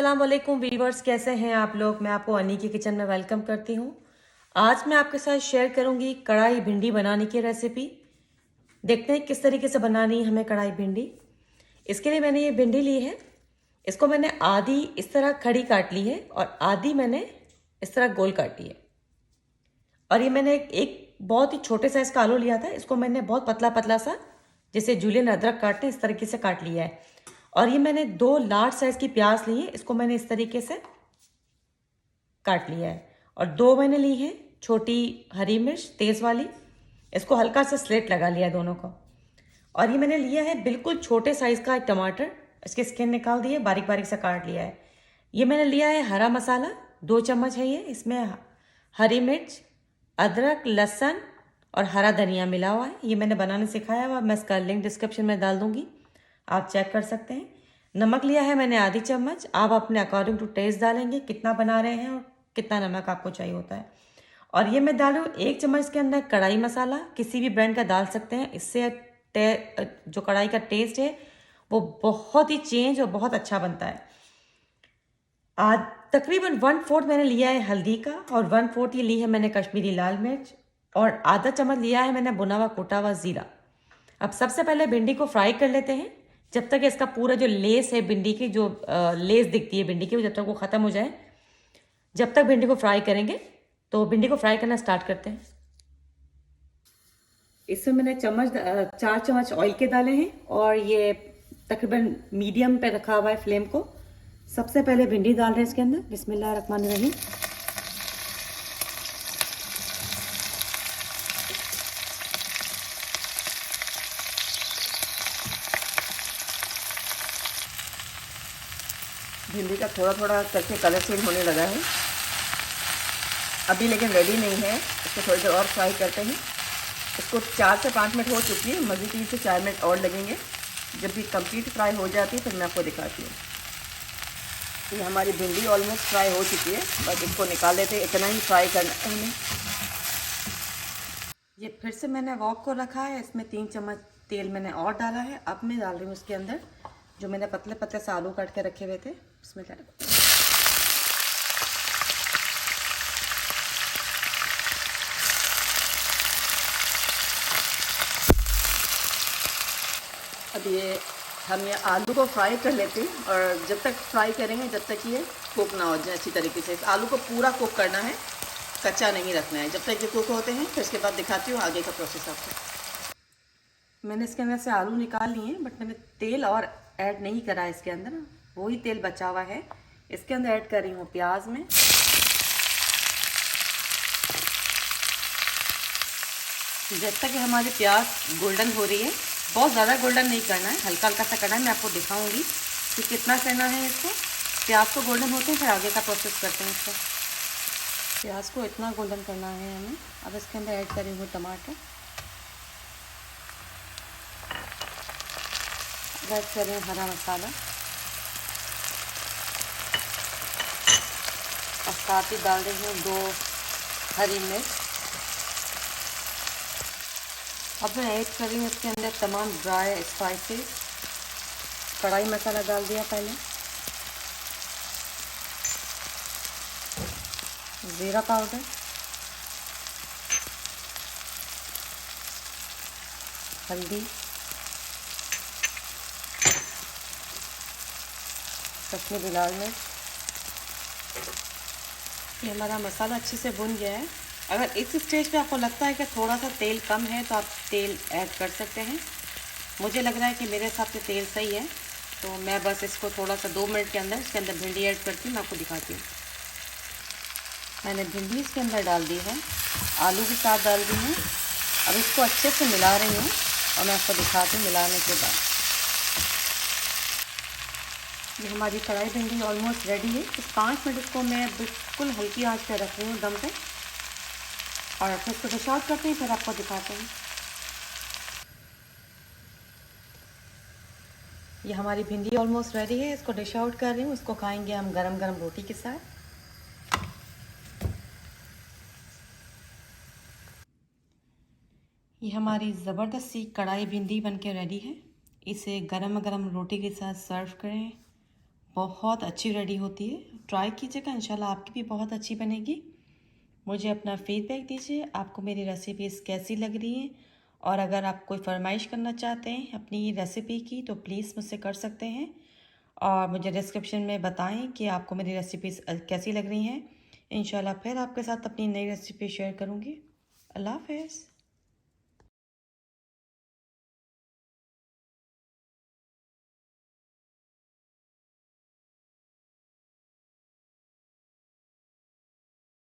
अस्सलाम वालेकुम वीवर्स, कैसे हैं आप लोग। मैं आपको अनी की किचन में वेलकम करती हूँ। आज मैं आपके साथ शेयर करूँगी कढ़ाई भिंडी बनाने की रेसिपी। देखते हैं किस तरीके से बनानी है हमें कढ़ाई भिंडी। इसके लिए मैंने ये भिंडी ली है। इसको मैंने आधी इस तरह खड़ी काट ली है और आधी मैंने इस तरह गोल काटी है। और ये मैंने एक बहुत ही छोटे साइज़ का आलू लिया था। इसको मैंने बहुत पतला पतला सा, जैसे जूलियन अदरक काटते हैं, इस तरीके से काट लिया है। और ये मैंने 2 लार्ज साइज़ की प्याज ली है। इसको मैंने इस तरीके से काट लिया है। और 2 मैंने ली है छोटी हरी मिर्च तेज़ वाली। इसको हल्का सा स्लिट लगा लिया है दोनों को। और ये मैंने लिया है बिल्कुल छोटे साइज़ का एक टमाटर। इसके स्किन निकाल दिए, बारीक बारीक सा काट लिया है। ये मैंने लिया है हरा मसाला, 2 चम्मच है ये। इसमें हरी मिर्च, अदरक, लहसुन और हरा धनिया मिला हुआ है। ये मैंने बनाने सिखाया हुआ, मैं इसका लिंक डिस्क्रिप्शन में डाल दूंगी, आप चेक कर सकते हैं। नमक लिया है मैंने आधी चम्मच। आप अपने अकॉर्डिंग टू टेस्ट डालेंगे कितना बना रहे हैं और कितना नमक आपको चाहिए होता है। और ये मैं डाल रही हूँ 1 चम्मच के अंदर कढ़ाई मसाला। किसी भी ब्रांड का डाल सकते हैं, इससे जो कढ़ाई का टेस्ट है वो बहुत ही चेंज और बहुत अच्छा बनता है। आज तकरीबन 1/4 मैंने लिया है हल्दी का और 1/4 ये ली है मैंने कश्मीरी लाल मिर्च और आधा चम्मच लिया है मैंने भुना हुआ कुटा हुआ ज़ीरा। अब सबसे पहले भिंडी को फ्राई कर लेते हैं, जब तक इसका पूरा जो लेस है भिंडी की, जो लेस दिखती है भिंडी की, जब तक वो ख़त्म हो जाए, जब तक भिंडी को फ्राई करेंगे। तो भिंडी को फ्राई करना स्टार्ट करते हैं। इसमें मैंने 4 चम्मच ऑयल के डाले हैं और ये तकरीबन मीडियम पे रखा हुआ है फ्लेम को। सबसे पहले भिंडी डाल रहे हैं इसके अंदर। बिस्मिल्लाह रहमान रहीम। भिंडी का थोड़ा थोड़ा करके कलर चेंज होने लगा है अभी, लेकिन रेडी नहीं है। इसको थोड़ी देर और फ्राई करते हैं। इसको 4 से 5 मिनट हो चुकी है, मज़ीद 3 से 4 मिनट और लगेंगे। जब भी कंप्लीट फ्राई हो जाती है फिर मैं आपको दिखाती हूँ। ये हमारी भिंडी ऑलमोस्ट फ्राई हो चुकी है, बस इसको निकाल लेते हैं। इतना ही फ्राई करना है हमें। ये फिर से मैंने वॉक को रखा है। इसमें 3 चम्मच तेल मैंने और डाला है। अब मैं डाल रही हूँ इसके अंदर जो मैंने पतले पतले से आलू काट के रखे हुए थे, उसमें डाल। अब हम ये आलू को फ्राई कर लेते हैं और जब तक फ्राई करेंगे जब तक ये कुक ना हो जाए अच्छी तरीके से। इस आलू को पूरा कुक करना है, कच्चा नहीं रखना है। जब तक ये कुक होते हैं फिर इसके बाद दिखाती हूँ आगे का प्रोसेस आपको। मैंने इसके अंदर से आलू निकाल लिए हैं, बट मैंने तेल और ऐड नहीं करा है इसके अंदर, वही तेल बचा हुआ है। इसके अंदर ऐड कर रही हूँ प्याज में। जब तक कि हमारी प्याज गोल्डन हो रही है, बहुत ज़्यादा गोल्डन नहीं करना है, हल्का हल्का सा करना है। मैं आपको दिखाऊंगी कि कितना करना है इसको। प्याज को गोल्डन होते हैं फिर आगे का प्रोसेस करते हैं इसको। प्याज को इतना गोल्डन करना है हमें। अब इसके अंदर ऐड करी हूँ टमाटर, ऐड करें हरा मसाला और साथ ही डाल रही हूँ 2 हरी मिर्च। अब मैं ऐड कर रही हूँ इसके अंदर तमाम ड्राई स्पाइसेस। कढ़ाई मसाला डाल दिया पहले, ज़ीरा पाउडर, हल्दी, कश्मीरी लाल मिर्च। ये हमारा मसाला अच्छे से भुन गया है। अगर इस स्टेज पे आपको लगता है कि थोड़ा सा तेल कम है तो आप तेल ऐड कर सकते हैं। मुझे लग रहा है कि मेरे हिसाब से तेल सही है, तो मैं बस इसको थोड़ा सा 2 मिनट के अंदर इसके अंदर भिंडी ऐड करती हूँ। मैं आपको दिखाती हूँ। मैंने भिंडी इसके अंदर डाल दी है, आलू के साथ डाल दी है। अब इसको अच्छे से मिला रही हूँ और मैं आपको दिखाती हूँ मिलाने के बाद। ये हमारी कढ़ाई भिंडी ऑलमोस्ट रेडी है। तो 5 मिनट इसको मैं बिल्कुल हल्की आंच पे रख रही हूँ दम पे, और फिर इसको डिश आउट करते हैं, फिर आपको दिखाते हैं। ये हमारी भिंडी ऑलमोस्ट रेडी है। इसको डिश आउट कर रही हूँ। इसको खाएंगे हम गरम गरम रोटी के साथ। ये हमारी ज़बरदस्त सी कढ़ाई भिंडी बनके रेडी है। इसे गरम गरम रोटी के साथ सर्व करें, बहुत अच्छी रेडी होती है। ट्राई कीजिएगा, इंशाल्लाह आपकी भी बहुत अच्छी बनेगी। मुझे अपना फीडबैक दीजिए, आपको मेरी रेसिपीज़ कैसी लग रही हैं, और अगर आप कोई फरमाइश करना चाहते हैं अपनी रेसिपी की तो प्लीज़ मुझसे कर सकते हैं, और मुझे डिस्क्रिप्शन में बताएं कि आपको मेरी रेसिपीज़ कैसी लग रही हैं। इंशाल्लाह फिर आपके साथ अपनी नई रेसिपी शेयर करूँगी। अल्लाह हाफ़िज़।